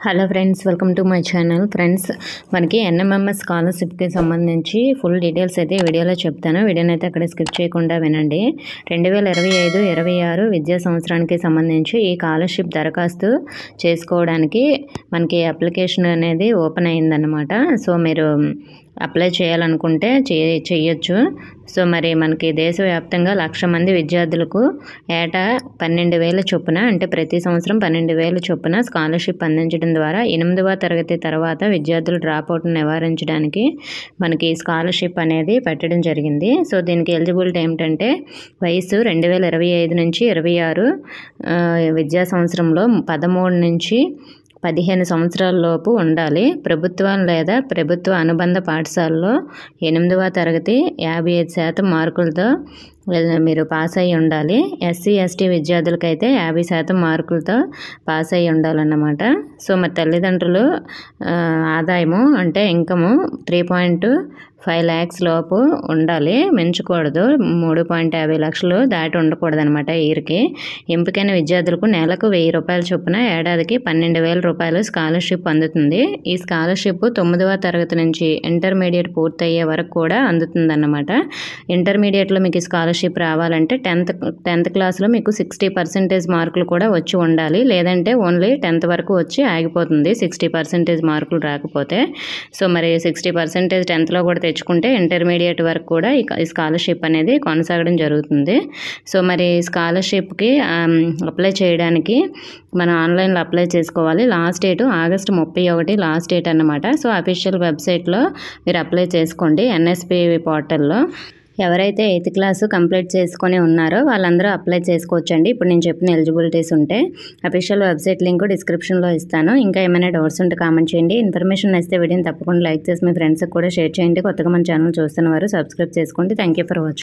Hello friends, welcome to my channel. Friends, మనకి NMMS స్కాలర్షిప్కి సంబంధించి full details అయితే వీడియోలో చెప్తాను. వీడియోని అయితే అక్కడ స్కిప్ చేయకుండా వినండి. 2025-26 విద్యా సంవత్సరానికి సంబంధించి ఈ స్కాలర్షిప్ దరఖాస్తు చేసుకోవడానికి మనకి అప్లికేషన్ అనేది ఓపెన్ అయిందన్నమాట. సో మీరు అప్లై చేయాలనుకుంటే చేయొచ్చు. సో మరి మనకి దేశవ్యాప్తంగా 1,00,000 మంది విద్యార్థులకు ఏటా 12,000 చొప్పున, అంటే ప్రతి సంవత్సరం 12,000 చొప్పున స్కాలర్షిప్ అందించడం ద్వారా 8వ తరగతి తర్వాత విద్యార్థులు డ్రాప్అవుట్ను నివారించడానికి మనకి స్కాలర్షిప్ అనేది పెట్టడం జరిగింది. సో దీనికి ఎలిజిబిలిటీ ఏమిటంటే వయసు 2025 నుంచి 26 విద్యా సంవత్సరంలో 13 నుంచి 15 సంవత్సరాల లోపు ఉండాలి. ప్రభుత్వం లేదా ప్రభుత్వ అనుబంధ పాఠశాలలో 8వ తరగతి 55% మార్కులతో మీరు పాస్ అయ్యి ఉండాలి. SC/ST విద్యార్థులకైతే 50% మార్కులతో పాస్ అయ్యి ఉండాలన్నమాట. సో మరి తల్లిదండ్రులు ఆదాయము అంటే ఇన్కము 3.5 lakhs లోపు ఉండాలి, మించకూడదు. 3.50 లక్షలు దాటి ఉండకూడదు అనమాట ఇయర్కి. ఎంపికైన విద్యార్థులకు నెలకు 1,000 రూపాయల చొప్పున ఏడాదికి 12,000 రూపాయలు స్కాలర్షిప్ అందుతుంది. ఈ స్కాలర్షిప్ 9వ తరగతి నుంచి ఇంటర్మీడియట్ పూర్తయ్యే వరకు కూడా అందుతుందన్నమాట. ఇంటర్మీడియట్లో మీకు స్కాలర్షిప్ రావాలంటే 10th క్లాస్లో మీకు 60% మార్కులు కూడా వచ్చి ఉండాలి. లేదంటే ఓన్లీ 10th వరకు వచ్చి ఆగిపోతుంది 60% మార్కులు రాకపోతే. సో మరి 60% 10thలో కూడా తెచ్చుకుంటే ఇంటర్మీడియట్ వరకు కూడా ఈ స్కాలర్షిప్ అనేది కొనసాగడం జరుగుతుంది. సో మరి స్కాలర్షిప్కి అప్లై చేయడానికి మనం ఆన్లైన్లో అప్లై చేసుకోవాలి. Last date August 31 last date అన్నమాట. సో అఫీషియల్ వెబ్సైట్లో మీరు అప్లై చేసుకోండి, NSP పోర్టల్లో. ఎవరైతే 8th క్లాసు కంప్లీట్ చేసుకొని ఉన్నారో వాళ్ళందరూ అప్లై చేసుకోవచ్చండి. ఇప్పుడు నేను చెప్పిన ఎలిజిబిలిటీస్ ఉంటే అఫీషియల్ వెబ్సైట్ లింక్ డిస్క్రిప్షన్లో ఇస్తాను. ఇంకా ఏమైనా డౌట్స్ ఉంటే కామెంట్ చేయండి. ఇన్ఫర్మేషన్ నచ్చితే వీడియోని తప్పకుండా లైక్ చేసి మీ ఫ్రెండ్స్కి కూడా షేర్ చేయండి. కొత్తగా మన ఛానల్ చూస్తున్న వారు సబ్స్క్రైబ్ చేసుకోండి. Thank you for watching.